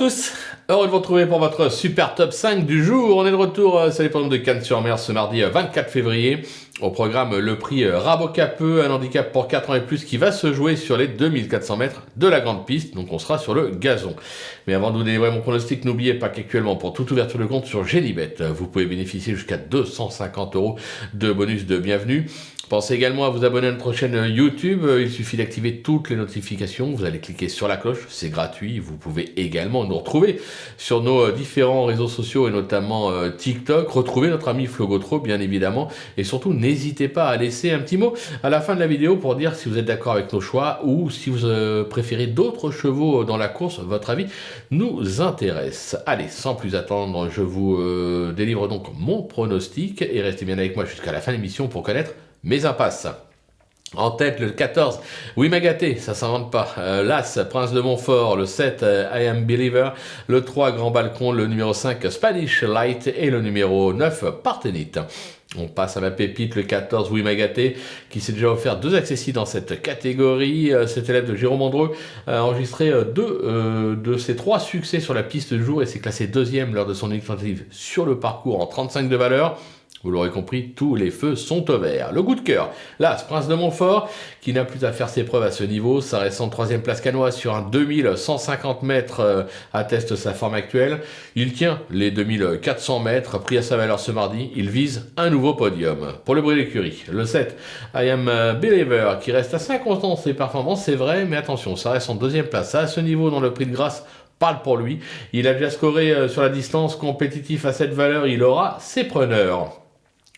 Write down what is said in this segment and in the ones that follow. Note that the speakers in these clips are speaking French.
tous, heureux de vous retrouver pour votre super top 5 du jour. On est de retour sur les podiums de Cannes-sur-Mer ce mardi 24 février. Au programme, le prix Rabot-Capeux, un handicap pour 4 ans et plus qui va se jouer sur les 2400 mètres de la grande piste. Donc on sera sur le gazon. Mais avant de vous délivrer mon pronostic, n'oubliez pas qu'actuellement, pour toute ouverture de compte sur Genibet, vous pouvez bénéficier jusqu'à 250 € de bonus de bienvenue. Pensez également à vous abonner à notre chaîne YouTube. Il suffit d'activer toutes les notifications. Vous allez cliquer sur la cloche, c'est gratuit. Vous pouvez également nous retrouver sur nos différents réseaux sociaux et notamment TikTok. Retrouvez notre ami Flo Gautreau, bien évidemment. Et surtout, n'hésitez pas à laisser un petit mot à la fin de la vidéo pour dire si vous êtes d'accord avec nos choix ou si vous préférez d'autres chevaux dans la course. Votre avis nous intéresse. Allez, sans plus attendre, je vous délivre donc mon pronostic et restez bien avec moi jusqu'à la fin de l'émission pour connaître mes impasses. En tête, le 14, Wimagaté, ça s'invente pas. L'As, Prince de Montfort. Le 7, I Am Believer. Le 3, Grand Balcon. Le numéro 5, Spanish Light. Et le numéro 9, Partenite. On passe à ma pépite, le 14, Wimagaté, qui s'est déjà offert 2 accessis dans cette catégorie. Cet élève de Jérôme Andreu a enregistré 2 de ses 3 succès sur la piste du jour et s'est classé 2e lors de son tentative sur le parcours en 35 de valeur. Vous l'aurez compris, tous les feux sont au vert. Le coup de cœur, là, ce Prince de Montfort, qui n'a plus à faire ses preuves à ce niveau. Sa récente 3e place canoise sur un 2150 mètres atteste sa forme actuelle. Il tient les 2400 mètres, pris à sa valeur ce mardi. Il vise un nouveau podium. Pour le bruit d'écurie, le 7, I Am Believer, qui reste assez inconstant dans ses performances, c'est vrai, mais attention, ça reste en 2e place. À ce niveau, dans le prix de grâce, parle pour lui. Il a déjà scoré sur la distance compétitif à cette valeur. Il aura ses preneurs.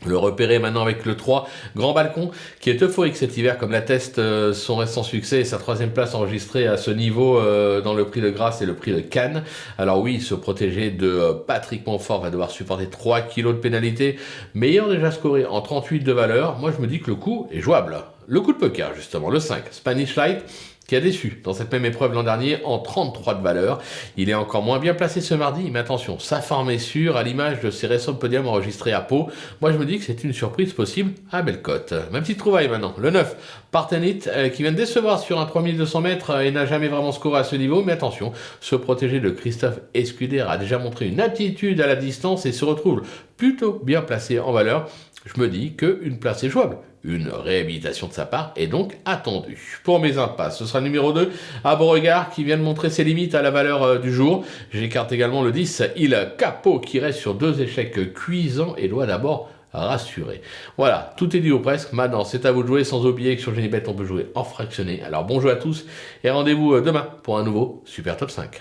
Le repérer maintenant avec le 3, Grand Balcon, qui est euphorique cet hiver, comme l'atteste son récent succès et sa 3e place enregistrée à ce niveau dans le prix de Grasse et le prix de Cannes. Alors oui, se protéger de Patrick Montfort va devoir supporter 3 kilos de pénalité, mais ayant déjà scoré en 38 de valeur, moi je me dis que le coup est jouable. Le coup de poker justement, le 5, Spanish Light, qui a déçu dans cette même épreuve l'an dernier en 33 de valeur. Il est encore moins bien placé ce mardi, mais attention, sa forme est sûre, à l'image de ses récents podiums enregistrés à Pau. Moi je me dis que c'est une surprise possible à Bellecote. Ma petite trouvaille maintenant, le 9, Partenite, qui vient de décevoir sur un 3200 mètres et n'a jamais vraiment scoré à ce niveau, mais attention, se protéger de Christophe Escuder a déjà montré une aptitude à la distance et se retrouve plutôt bien placé en valeur. Je me dis qu'une place est jouable. Une réhabilitation de sa part est donc attendue. Pour mes impasses, ce sera le numéro 2, à Beauregard, qui vient de montrer ses limites à la valeur du jour. J'écarte également le 10, Il Capo, qui reste sur 2 échecs cuisants et doit d'abord rassurer. Voilà, tout est dit ou presque. Maintenant, c'est à vous de jouer, sans oublier que sur Genibet, on peut jouer en fractionné. Alors bon jeu à tous et rendez-vous demain pour un nouveau Super Top 5.